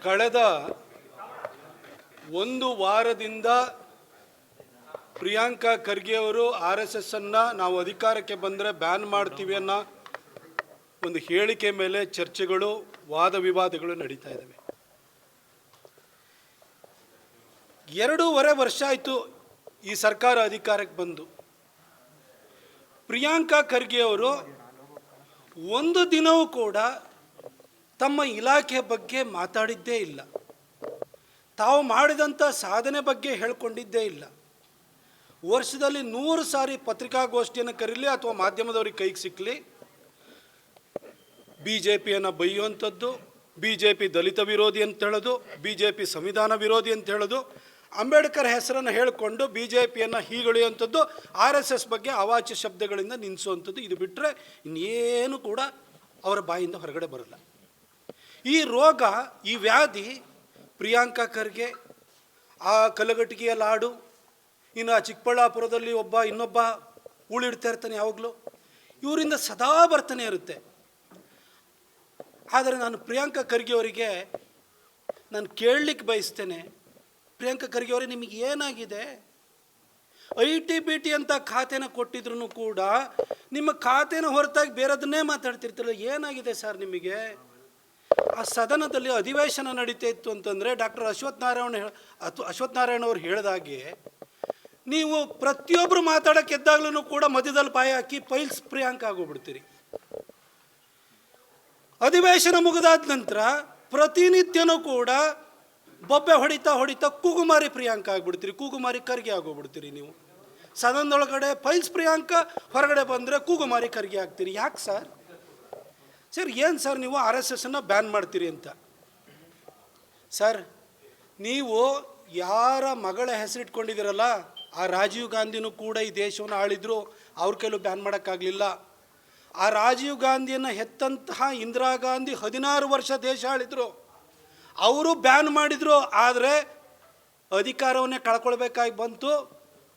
ಕಳೆದ ಒಂದು ವಾರದಿಂದ ಪ್ರಿಯಾಂಕಾ ಖರ್ಗೆ ಅವರು RSS ಅನ್ನು ನಾವು ಅಧಿಕಾರಕ್ಕೆ ಬಂದರೆ ಬ್ಯಾನ್ ಮಾಡ್ತೀವಿ ಅನ್ನೋ ಒಂದು ಹೇಳಿಕೆ ಮೇಲೆ ಚರ್ಚೆಗಳು, ವಾದ ವಿವಾದಗಳು ನಡೀತಾ ಇದ್ದಾವೆ. 2.5 ವರ್ಷ ಆಯಿತು ಈ ಸರ್ಕಾರ ಅಧಿಕಾರಕ್ಕೆ ಬಂದು. ಪ್ರಿಯಾಂಕಾ ಖರ್ಗೆ ಅವರು ಒಂದು ದಿನವೂ ಕೂಡ ತಮ್ಮ ಇಲಾಖೆ ಬಗ್ಗೆ ಮಾತಾಡಿದ್ದೇ ಇಲ್ಲ. ತಾವು ಮಾಡಿದಂಥ ಸಾಧನೆ ಬಗ್ಗೆ ಹೇಳ್ಕೊಂಡಿದ್ದೇ ಇಲ್ಲ. ವರ್ಷದಲ್ಲಿ 100 ಸಾರಿ ಪತ್ರಿಕಾಗೋಷ್ಠಿಯನ್ನು ಕರೀಲಿ ಅಥವಾ ಮಾಧ್ಯಮದವ್ರಿಗೆ ಕೈಗೆ ಸಿಕ್ಕಲಿ, BJPಯನ್ನು ಬೈಯುವಂಥದ್ದು, BJP ದಲಿತ ವಿರೋಧಿ ಅಂತ ಹೇಳೋದು, BJP ಸಂವಿಧಾನ ವಿರೋಧಿ ಅಂತ ಹೇಳೋದು, ಅಂಬೇಡ್ಕರ್ ಹೆಸರನ್ನು ಹೇಳಿಕೊಂಡು BJPಯನ್ನು ಹೀಗಳೆಯುವಂಥದ್ದು, RSS ಬಗ್ಗೆ ಅವಾಚ್ಯ ಶಬ್ದಗಳಿಂದ ನಿಲ್ಲಿಸುವಂಥದ್ದು. ಇದು ಬಿಟ್ಟರೆ ಇನ್ನೇನು ಕೂಡ ಅವರ ಬಾಯಿಂದ ಹೊರಗಡೆ ಬರಲ್ಲ. ಈ ರೋಗ, ಈ ವ್ಯಾಧಿ ಪ್ರಿಯಾಂಕಾ ಖರ್ಗೆ, ಆ ಕಲಘಟಗಿಯ ಲಾಡು, ಇನ್ನು ಆ ಚಿಕ್ಕಬಳ್ಳಾಪುರದಲ್ಲಿ ಇನ್ನೊಬ್ಬ ಉಳಿಡ್ತಾ ಇರ್ತಾನೆ ಯಾವಾಗಲೂ, ಇವರಿಂದ ಸದಾ ಬರ್ತಾನೆ ಇರುತ್ತೆ. ಆದರೆ ನಾನು ಪ್ರಿಯಾಂಕಾ ಖರ್ಗೆ ಅವರಿಗೆ ನಾನು ಕೇಳಲಿಕ್ಕೆ ಬಯಸ್ತೇನೆ, ಪ್ರಿಯಾಂಕಾ ಖರ್ಗೆ ಅವರೇ, ನಿಮಗೆ ಏನಾಗಿದೆ? IT-BT ಅಂತ ಖಾತೆನ ಕೊಟ್ಟಿದ್ರು ಕೂಡ ನಿಮ್ಮ ಖಾತೆನ ಹೊರತಾಗಿ ಬೇರೆದನ್ನೇ ಮಾತಾಡ್ತಿರ್ತಿರಲ್ಲ, ಏನಾಗಿದೆ ಸರ್ ನಿಮಗೆ? ಆ ಸದನದಲ್ಲಿ ಅಧಿವೇಶನ ನಡೀತಾ ಇತ್ತು ಅಂತಂದರೆ ಡಾಕ್ಟರ್ ಅಶ್ವಥ್ ನಾರಾಯಣ ಅವರು ಹೇಳಿದಾಗೆ ನೀವು ಪ್ರತಿಯೊಬ್ಬರು ಮಾತಾಡೋಕ್ಕೆ ಎದ್ದಾಗ್ಲೂ ಕೂಡ ಮಧ್ಯದಲ್ಲಿ ಪಾಯ ಹಾಕಿ ಪೈಲ್ಸ್ ಪ್ರಿಯಾಂಕಾ ಆಗೋಗ್ಬಿಡ್ತೀರಿ. ಅಧಿವೇಶನ ಮುಗಿದಾದ ನಂತರ ಪ್ರತಿನಿತ್ಯನೂ ಕೂಡ ಬೊಬ್ಬೆ ಹೊಡಿತಾ ಕೂಗುಮಾರಿ ಪ್ರಿಯಾಂಕಾ ಆಗಿಬಿಡ್ತೀರಿ, ಕೂಗುಮಾರಿ ಖರ್ಗೆ ಆಗೋಗ್ಬಿಡ್ತೀರಿ. ನೀವು ಸದನದೊಳಗಡೆ ಪೈಲ್ಸ್ ಪ್ರಿಯಾಂಕಾ, ಹೊರಗಡೆ ಬಂದರೆ ಕೂಗುಮಾರಿ ಖರ್ಗೆ ಆಗ್ತೀರಿ. ಯಾಕೆ ಸರ್? ಸರ್ ಏನು ಸರ್ ನೀವು RSSನ್ನು ಬ್ಯಾನ್ ಮಾಡ್ತೀರಿ ಅಂತ? ಸರ್, ನೀವು ಯಾರ ಮಗಳ ಹೆಸರಿಟ್ಕೊಂಡಿದ್ದೀರಲ್ಲ, ಆ ರಾಜೀವ್ ಗಾಂಧಿನೂ ಕೂಡ ಈ ದೇಶವನ್ನು ಆಳಿದ್ರು, ಅವ್ರ ಕೈಲೂ ಬ್ಯಾನ್ ಮಾಡೋಕ್ಕಾಗಲಿಲ್ಲ. ಆ ರಾಜೀವ್ ಗಾಂಧಿಯನ್ನು ಹೆತ್ತಂತಹ ಇಂದಿರಾ ಗಾಂಧಿ 16 ವರ್ಷ ದೇಶ ಆಳಿದ್ರು, ಅವರು ಬ್ಯಾನ್ ಮಾಡಿದರು. ಆದರೆ ಅಧಿಕಾರವನ್ನೇ ಕಳ್ಕೊಳ್ಬೇಕಾಗಿ ಬಂತು.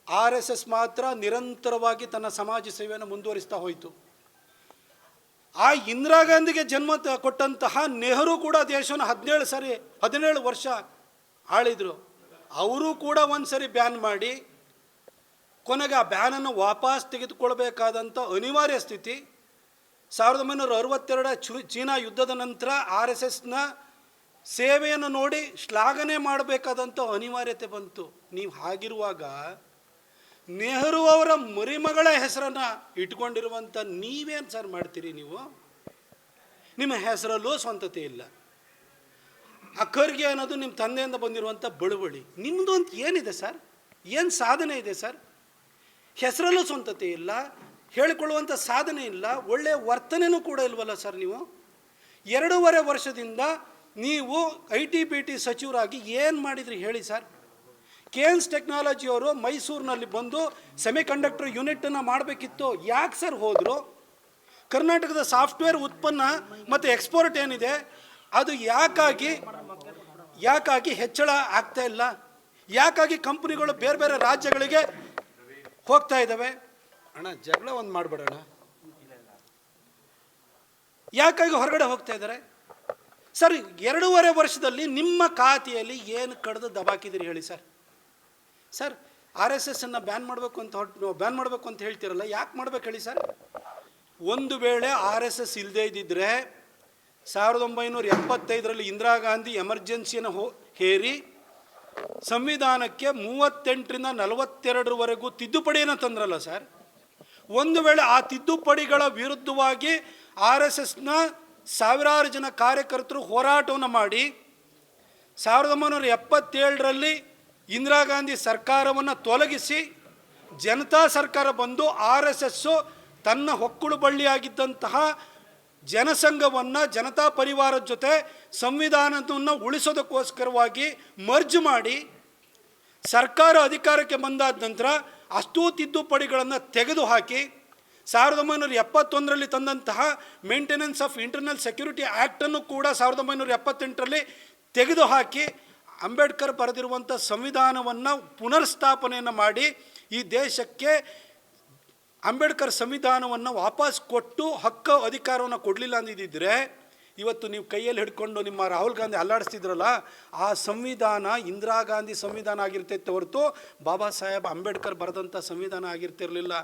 RSS ಮಾತ್ರ ನಿರಂತರವಾಗಿ ತನ್ನ ಸಮಾಜ ಸೇವೆಯನ್ನು ಮುಂದುವರಿಸ್ತಾ ಹೋಯಿತು. ಆ ಇಂದಿರಾ ಗಾಂಧಿಗೆ ಜನ್ಮ ಕೊಟ್ಟಂತಹ ನೆಹರು ಕೂಡ ದೇಶವನ್ನು 17 ವರ್ಷ ಆಳಿದರು. ಅವರು ಕೂಡ ಒಂದು ಸರಿ ಬ್ಯಾನ್ ಮಾಡಿ ಕೊನೆಗೆ ಆ ಬ್ಯಾನನ್ನು ವಾಪಸ್ ತೆಗೆದುಕೊಳ್ಬೇಕಾದಂಥ ಅನಿವಾರ್ಯ ಸ್ಥಿತಿ. 1962 ಚೀನಾ ಯುದ್ಧದ ನಂತರ RSSನ ಸೇವೆಯನ್ನು ನೋಡಿ ಶ್ಲಾಘನೆ ಮಾಡಬೇಕಾದಂಥ ಅನಿವಾರ್ಯತೆ ಬಂತು. ನೀವು ಹಾಗಿರುವಾಗ ನೆಹರು ಅವರ ಮರಿಮಗಳ ಹೆಸರನ್ನು ಇಟ್ಕೊಂಡಿರುವಂಥ ನೀವೇನು ಸರ್ ಮಾಡ್ತೀರಿ? ನೀವು ನಿಮ್ಮ ಹೆಸರಲ್ಲೂ ಸ್ವಂತತೆ ಇಲ್ಲ. ಆ ಖರ್ಗೆ ಅನ್ನೋದು ನಿಮ್ಮ ತಂದೆಯಿಂದ ಬಂದಿರುವಂಥ ಬಳುವಳಿ. ನಿಮ್ಮದು ಅಂತ ಏನಿದೆ ಸರ್? ಏನು ಸಾಧನೆ ಇದೆ ಸರ್? ಹೆಸರಲ್ಲೂ ಸ್ವಂತತೆ ಇಲ್ಲ, ಹೇಳಿಕೊಳ್ಳುವಂಥ ಸಾಧನೆ ಇಲ್ಲ, ಒಳ್ಳೆಯ ವರ್ತನೆಯೂ ಕೂಡ ಇಲ್ವಲ್ಲ ಸರ್ ನೀವು? 2.5 ವರ್ಷದಿಂದ ನೀವು IT-BT ಸಚಿವರಾಗಿ ಏನು ಮಾಡಿದ್ರಿ ಹೇಳಿ ಸರ್? ಕೇನ್ಸ್ ಟೆಕ್ನಾಲಜಿಯವರು ಮೈಸೂರಿನಲ್ಲಿ ಬಂದು ಸೆಮಿಕಂಡಕ್ಟರ್ ಯೂನಿಟನ್ನು ಮಾಡಬೇಕಿತ್ತು, ಯಾಕೆ ಸರ್ ಹೋದರು? ಕರ್ನಾಟಕದ ಸಾಫ್ಟ್ವೇರ್ ಉತ್ಪನ್ನ ಮತ್ತು ಎಕ್ಸ್ಪೋರ್ಟ್ ಏನಿದೆ ಅದು ಯಾಕಾಗಿ ಹೆಚ್ಚಳ ಆಗ್ತಾ ಇಲ್ಲ? ಯಾಕಾಗಿ ಕಂಪ್ನಿಗಳು ಬೇರೆ ಬೇರೆ ರಾಜ್ಯಗಳಿಗೆ ಹೋಗ್ತಾ ಇದ್ದಾವೆ? ಅಣ್ಣ, ಜಗಳ ಒಂದು ಮಾಡಬೇಡಣ್ಣ. ಯಾಕಾಗಿ ಹೊರಗಡೆ ಹೋಗ್ತಾ ಇದ್ದಾರೆ ಸರ್? 2.5 ವರ್ಷದಲ್ಲಿ ನಿಮ್ಮ ಖಾತೆಯಲ್ಲಿ ಏನು ಕಡ್ದು ದಬಾಕಿದ್ದೀರಿ ಹೇಳಿ ಸರ್? ಸರ್, RSSನ್ನು ಬ್ಯಾನ್ ಮಾಡಬೇಕು ಅಂತ ಹೇಳ್ತೀರಲ್ಲ, ಯಾಕೆ ಮಾಡ್ಬೇಕು ಹೇಳಿ ಸರ್? ಒಂದು ವೇಳೆ RSS ಇಲ್ಲದೇ ಇದ್ದಿದ್ದರೆ 1975ರಲ್ಲಿ ಇಂದಿರಾ ಗಾಂಧಿ ಎಮರ್ಜೆನ್ಸಿಯನ್ನು ಹೇರಿ ಸಂವಿಧಾನಕ್ಕೆ 38ರಿಂದ 42ರವರೆಗೂ ತಿದ್ದುಪಡಿಯನ್ನು ತಂದ್ರಲ್ಲ ಸರ್. ಒಂದು ವೇಳೆ ಆ ತಿದ್ದುಪಡಿಗಳ ವಿರುದ್ಧವಾಗಿ RSSನ ಸಾವಿರಾರು ಜನ ಕಾರ್ಯಕರ್ತರು ಹೋರಾಟವನ್ನು ಮಾಡಿ 1977ರಲ್ಲಿ ಇಂದಿರಾ ಗಾಂಧಿ ಸರ್ಕಾರವನ್ನು ತೊಲಗಿಸಿ ಜನತಾ ಸರ್ಕಾರ ಬಂದು RSS ತನ್ನ ಹೊಕ್ಕುಳು ಬಳ್ಳಿಯಾಗಿದ್ದಂತಹ ಜನಸಂಘವನ್ನು ಜನತಾ ಪರಿವಾರದ ಜೊತೆ ಸಂವಿಧಾನವನ್ನು ಉಳಿಸೋದಕ್ಕೋಸ್ಕರವಾಗಿ ಮರ್ಜ್ ಮಾಡಿ ಸರ್ಕಾರ ಅಧಿಕಾರಕ್ಕೆ ಬಂದಾದ ನಂತರ ಅಷ್ಟೂ ತಿದ್ದುಪಡಿಗಳನ್ನು ತೆಗೆದುಹಾಕಿ 1971ರಲ್ಲಿ ತಂದಂತಹ ಮೇಂಟೆನೆನ್ಸ್ ಆಫ್ ಇಂಟರ್ನಲ್ ಸೆಕ್ಯೂರಿಟಿ ಆ್ಯಕ್ಟನ್ನು ಕೂಡ 1978ರಲ್ಲಿ ತೆಗೆದುಹಾಕಿ ಅಂಬೇಡ್ಕರ್ ಬರೆದಿರುವಂಥ ಸಂವಿಧಾನವನ್ನು ಪುನರ್ಸ್ಥಾಪನೆಯನ್ನು ಮಾಡಿ ಈ ದೇಶಕ್ಕೆ ಅಂಬೇಡ್ಕರ್ ಸಂವಿಧಾನವನ್ನು ವಾಪಸ್ ಕೊಟ್ಟು ಅಧಿಕಾರವನ್ನು ಕೊಡಲಿಲ್ಲ ಅಂದಿದ್ದರೆ ಇವತ್ತು ನೀವು ಕೈಯಲ್ಲಿ ಹಿಡ್ಕೊಂಡು ನಿಮ್ಮ ರಾಹುಲ್ ಗಾಂಧಿ ಅಲ್ಲಾಡಿಸ್ತಿದ್ರಲ್ಲ, ಆ ಸಂವಿಧಾನ ಇಂದಿರಾ ಗಾಂಧಿ ಸಂವಿಧಾನ ಆಗಿರ್ತೈತೆ ಹೊರತು ಬಾಬಾ ಸಾಹೇಬ್ ಅಂಬೇಡ್ಕರ್ ಬರೆದಂಥ ಸಂವಿಧಾನ ಆಗಿರ್ತಿರಲಿಲ್ಲ.